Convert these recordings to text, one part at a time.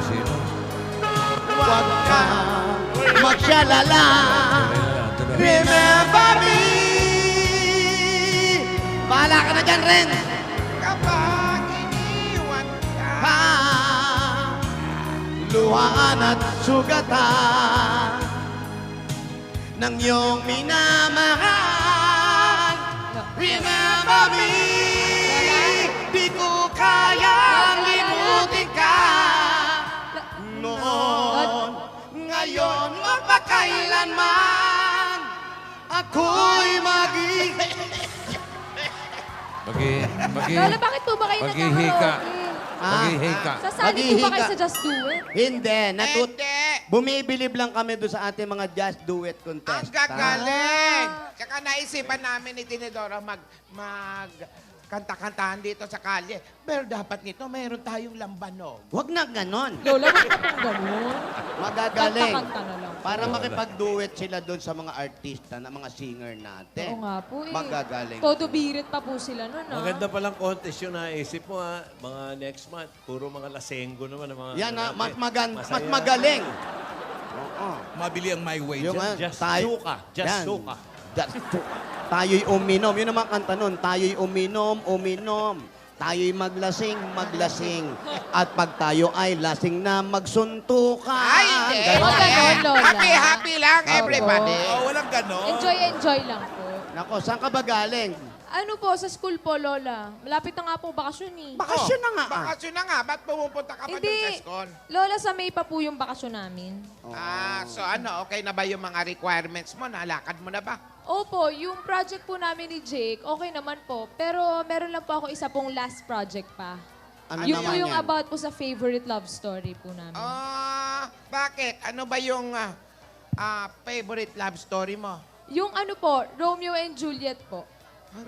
Sino? Huwag ka magsyalala. Remember me. Bahala ka na dyan, Ren. Kapag iniwan ka. Ha, luhaan at sugatan ng iyong minamahal. Remember me. Di ko kayang limutin ka. Noon, ngayon, magpakailanman ako'y Lola, bakit po ba kayo Maghihika. nagkakaroon? Maghihika. Sasali po ba kayo sa Just Do It? Hindi. Hindi. Bumibilib lang kami doon sa ating mga Just Do It Ang contest. gagaling. Tsaka naisipan namin ni Tinidora kanta-kantahan dito sa kalye. Pero dapat nito, mayroon tayong lambanog. Huwag na ganon. Lola, bakit ka pong ganun? Magagaling. Kanta-kanta na lang. Para makipag-duet sila doon sa mga artista, na mga singer natin. Oo nga po eh. Magagaling. Todo birit pa po sila nun, ah. Maganda palang contest yung naisip mo, ha? Mga next month, puro mga lasenggo naman. Ang mga Yan na, mas Masaya. magaling. Oo. Mabili ang my way Yung, dyan. Just tayo- suka. Just Yan. suka. Just suka. Tayo'y uminom. Yun naman kanta nun. Tayo'y uminom, uminom. Tayo'y maglasing, maglasing. At pag tayo ay lasing na, magsuntukan. Ay, hindi. Ganon, ganon, Lola. Happy lang, everybody. Oh, walang ganon. Enjoy lang po. Nako, saan ka ba galing? Ano po, sa school po, Lola. Malapit na nga po bakasyon eh. Bakasyon na nga. Bakasyon na nga. Ba't pumupunta ka pa doon sa school? Lola, sa May pa po yung bakasyon namin. So ano, okay na ba yung mga requirements mo? Nalakad mo na ba? Opo, yung project po namin ni Jake, okay naman po. Pero meron lang po ako isa pong last project pa. Ano Yun po naman yung yan? about po sa favorite love story po namin. Bakit? Ano ba yung favorite love story mo? Yung ano po, Romeo and Juliet po.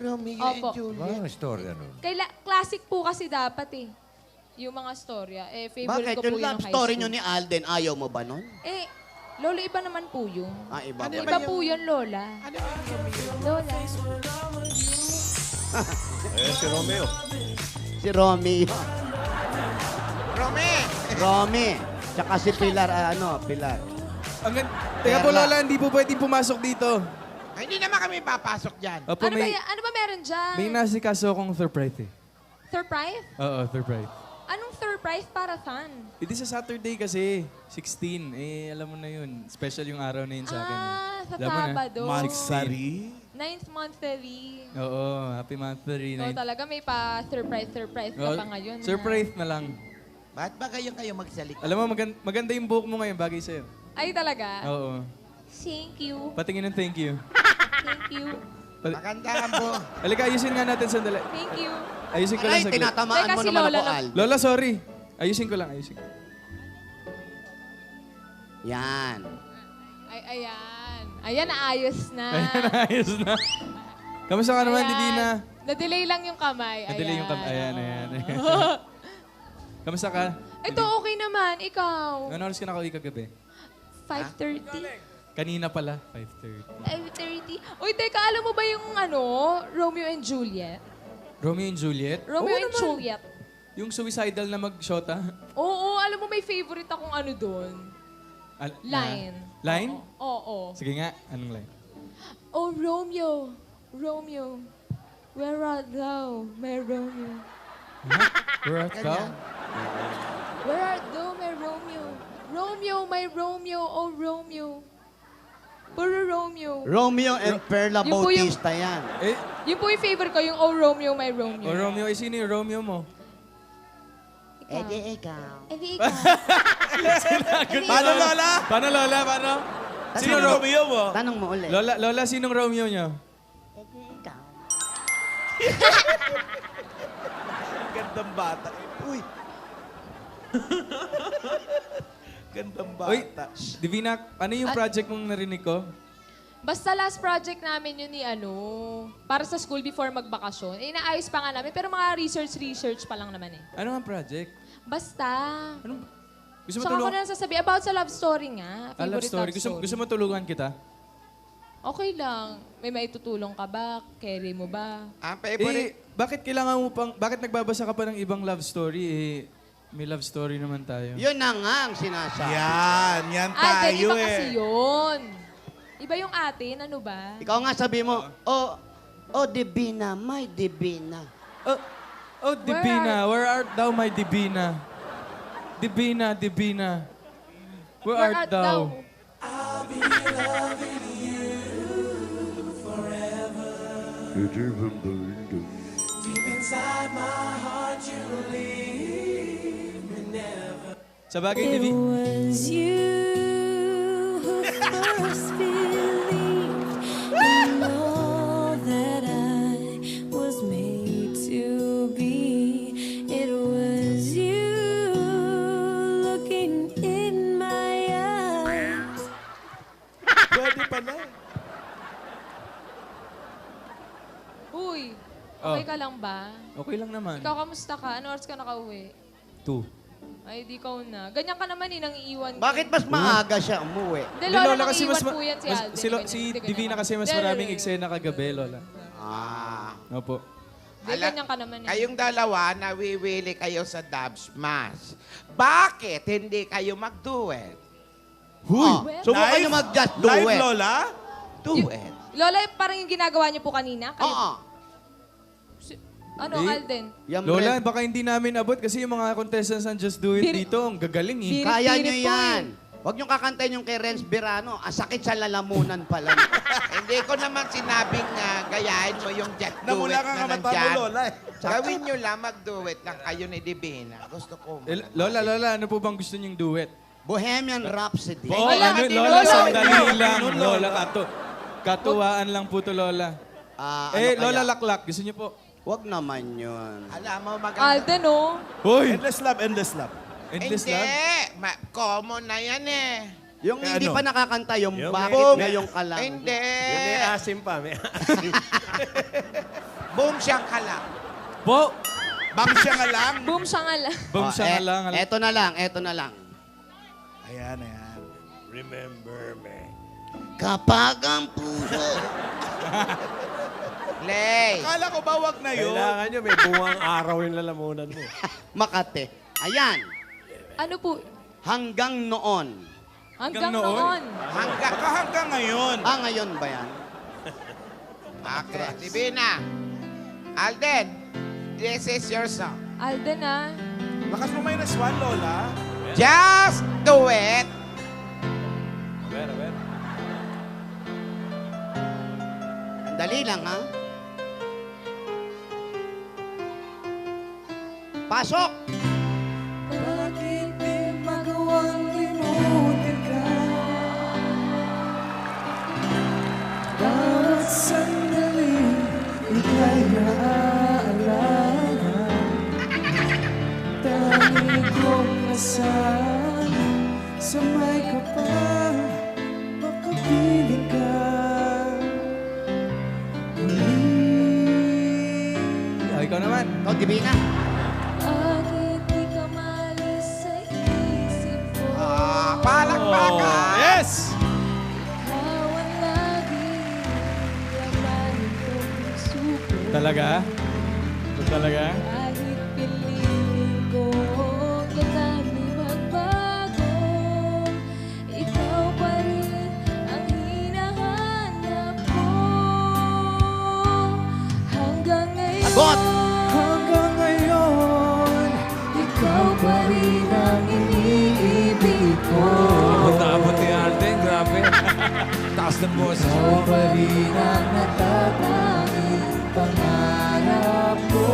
Romeo Opo. and Juliet. Ano ang istorya nun? Classic po kasi dapat eh. Yung mga storya. Eh, favorite Bakit? ko po Yung yung love high story school. nyo ni Alden, ayaw mo ba nun? Eh, Lola, iba naman po yun. Iba Ano ba? Iba po yun, Lola. Ano ba yung Romeo? Lola. Ayan si Romeo. Si Romy. Romy! Romy. Tsaka si Pilar, Pilar. Teka po, Perla. Lola, hindi po pwedeng pumasok dito. Ay, hindi naman kami papasok dyan. Opo, Ano ba, ano ba meron dyan? may nasikaso akong surprise eh. Surprise? Oo, surprise. Anong surprise para saan? Hindi sa Saturday kasi, 16. Eh, alam mo na yun. Special yung araw na yun sa akin. Sa Alam mo na. Sabado. Magsari. 9th monthly. Oo, happy monthly. So talaga may pa-surprise ka pa ngayon. Surprise na lang. Ba't ba kayo magsalita? Alam mo, maganda yung buhok mo ngayon, bagay sa'yo. Ay talaga? Oo. Thank you. Patingin ng thank you. Thank you. Maganda ang po. Halika, ayusin nga natin sandali. Thank you. Ayusin ko lang Ay, saglit. tinatamaan Teka, mo si naman Lola ako, na- Al. Lola, sorry. Ayusin ko lang, ayusin ko. Yan. Ay, ayan. Ayan, ayos na. Ayos na. Kamusta ka naman, Ayan. Didina? Na-delay lang yung kamay. Nadali yung kam... Ayan, ayan. Kamusta ka? Ito, okay naman. Ikaw. Ano oras ka nakauwi kagabi? 5:30. Kanina pala, 5:30. 5:30. Uy, teka, alam mo ba yung Romeo and Juliet? Romeo and Juliet? Romeo Oo and naman. Juliet. Yung suicidal na mag-shota? Oo, alam mo may favorite akong ano doon. Line. Line? Oo. Sige nga, anong line? Oh, Romeo, Romeo, where art thou, my Romeo? Where art thou? Where art thou, my Romeo? Romeo, my Romeo, oh Romeo. Puro Romeo. Romeo and Perla Yun po yung- Bautista yan. Eh, Yun po yung favorite ko, yung oh Romeo, my Romeo. o Romeo, eh, sino yung Romeo mo? Ikaw. ikaw. Eh, di ikaw. Paano, Lola? Paano, Lola? Paano? Sino Romeo mo? Tanong mo ulit. Lola, sinong Romeo niyo? Ikaw. Gandang bata. Uy. Gandang bata. Uy, Divina, ano yung project mong narinig ko? Basta last project namin yun ni para sa school before magbakasyon. Eh, inaayos pa nga namin, pero mga research pa lang naman eh. Ano ang project? Basta. Anong... Gusto mo Saka ko tulungan? na lang sasabihin about sa love story nga. Ah, love Favorite story. Gusto mo tulungan kita? Okay lang. May maitutulong ka ba? Carry mo ba? Ang favorite. Bakit kailangan mo pang... Bakit nagbabasa ka pa ng ibang love story? May love story naman tayo. Yun na nga ang sinasabi. Yan Alden, tayo iba kasi eh. yun. Iba yung atin, ano ba? Ikaw nga sabi mo, oh, Divina, my Divina. Oh, Divina, where art thou, my Divina? Divina, Divina. Where art thou? Sa bagay, It Divi. was you who first believed in all that I was made to be. It was you looking in my eyes. Pwede pala. Uy, Oh. okay ka lang ba? Okay lang naman. Ikaw, kamusta ka? Ano oras ka nakauwi? 2. Ay, di ka na. Ganyan ka naman nang iiwan ka. Bakit mas maaga siya umuwi? Hindi, Lola, kasi mas po yan si Alden. si Divina kasi mas maraming eksena kagabi, Lola. Ah. Opo. Hindi, ganyan ka naman eh. Kayong dalawa, nawiwili kayo sa Dub Smash. Bakit hindi kayo mag-duet? Huy! Well, Subukan nyo mag-just do Live, it. Lola? Duet. Lola, parang yung ginagawa niyo po kanina. Kayo, Oo. ano, Eh, Alden? Yan, Lola, Brent. baka hindi namin abot kasi yung mga contestants ng Just Do It Biri- dito, ang gagaling eh. Biri- Kaya nyo Pirit po yan. Huwag nyo kakantayin yung kay Renz Birano. Ang sakit sa lalamunan pala. Hindi ko naman sinabing gayahin mo yung jet duet Namula ka na nga mata mo, nandyan. Lola eh. Gawin nyo lang, mag-duet lang kayo ni Divina. Gusto ko. Lola, ano po bang gusto niyong duet? Bohemian Rhapsody. Oh, Wala, ano, hindi Lola, Lola. sandali lang. Ganun, Lola, katuwaan lang po to, Lola. Ah, Eh, ano Lola kaya? Laklak, gusto niyo po? Huwag naman yun. Alam mo, maganda. Alden, oh. Hoy! Endless love, endless love. Endless Hindi. love? Common na yan eh. Yung Eh, hindi ano? pa nakakanta, yung Yung bakit Boom. ngayong ka lang. Hindi. Yung may asim pa. May asim. Boom siyang kalak. Po! Bang siya nga lang. Boom siya nga lang. Bum Oh, siya nga lang. Eto na lang, eto na lang. Ayan. Remember me. Kapag ang puso. Lay. Akala ko ba wag na yun? Kailangan nyo, may buwang araw yung lalamunan mo. Makate. Ayan. Ano po? Hanggang noon. Hanggang noon? noon. Baka hanggang ngayon. Ah, ngayon ba yan? Okay. Divina. Alden, this is your song. Alden, ah. Lakas mo minus 1, Lola. Just do it. A ver. Dali lang, ha? Pasok! Bakit di magawang limutin ka? Bawat sandali, ika'y naaalala. Dami kong asahan, sa may kapal, makapiling ka. Ay, ikaw naman. Ikaw, Divina. Bakit di ka malis sa isip ko? Palakpakan. Yes! Ikaw ang laging laman kong puso. Talaga? Ito talaga? Kahit piliin ko kailan di magbago, ikaw pa rin ang hinahanap ko. Hanggang ngayon, Sagot! hanggang ngayon, ikaw pa rin ang iniibig ko. Abot ni Alden, grabe. Taas ng boses. Ikaw pa rin ang natatanging pangarap ko.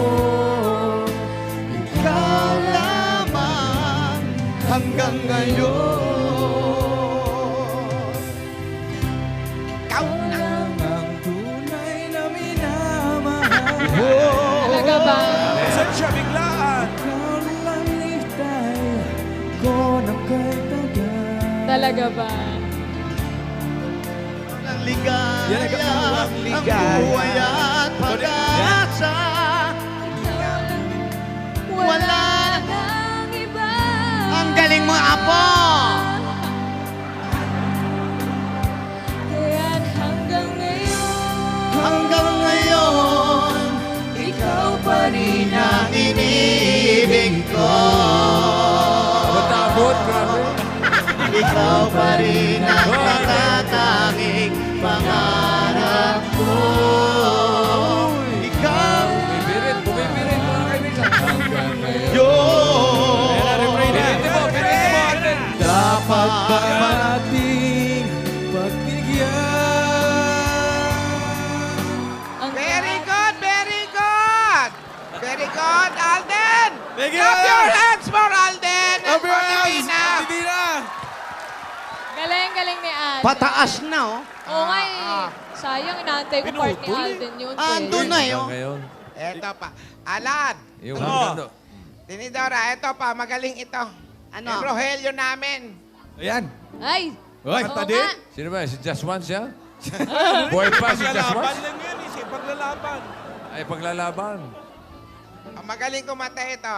Ikaw lamang hanggang ngayon. Ikaw na. Ang tunay na minamahal. Talaga ba? Saan siya biglaan? Ikaw lang nitay ko ng kay tagal. Talaga ba? Ang ligaya, Yan, ikaw ang ang ligaya. buhay at pag-asa. Wala nang iba. Ang galing mo, Apo! Kaya't hanggang ngayon, Hanggang ngayon, ikaw pa rin ang iniibig ko. Very good, Alden! Thank you, Clap Alden! your hands for Alden! and for Overhands! Divina. Divina! Galing ni Alden. Pataas na, oh. Oo nga eh. Sayang, inaantay ko part ni Pinutol eh. Alden yun. Andun na, Hanggang oh. ngayon. Eto pa. Alan, Yung Ano? hanggang Tinidora, eto pa, magaling ito. Ano? Yung Rogelio namin. Ayan. Ay! Hoy, Oo kanta din. nga. Sino ba? Si Just One siya? Boy pa si Just Paglalaban One? lang yan. Paglalaban. Ay, paglalaban. Ang magaling kumata ito.